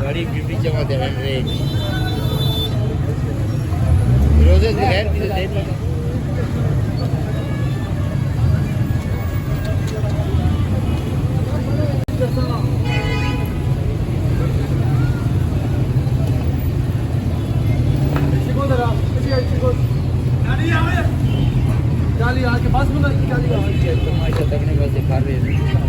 गाड़ी बीबी जमा दे रहे हैं रोजे से गैर भी दे पर गाली आके बस में गाली आके तमाशा देखने को दिखा रहे हैं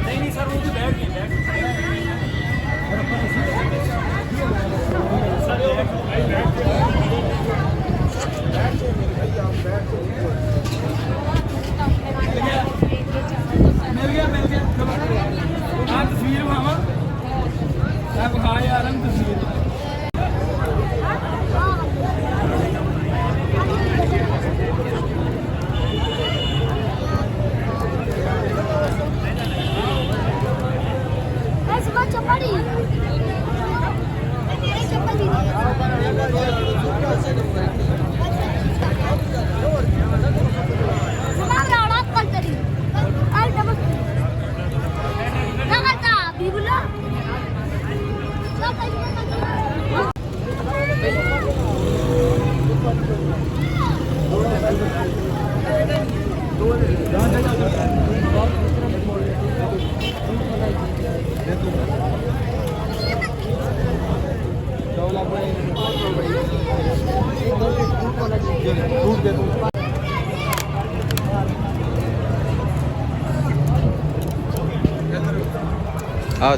नहीं सर वो तो बैठ मिल गया हाँ तस्वीर भावा हाँ यार हम तस्वीर आ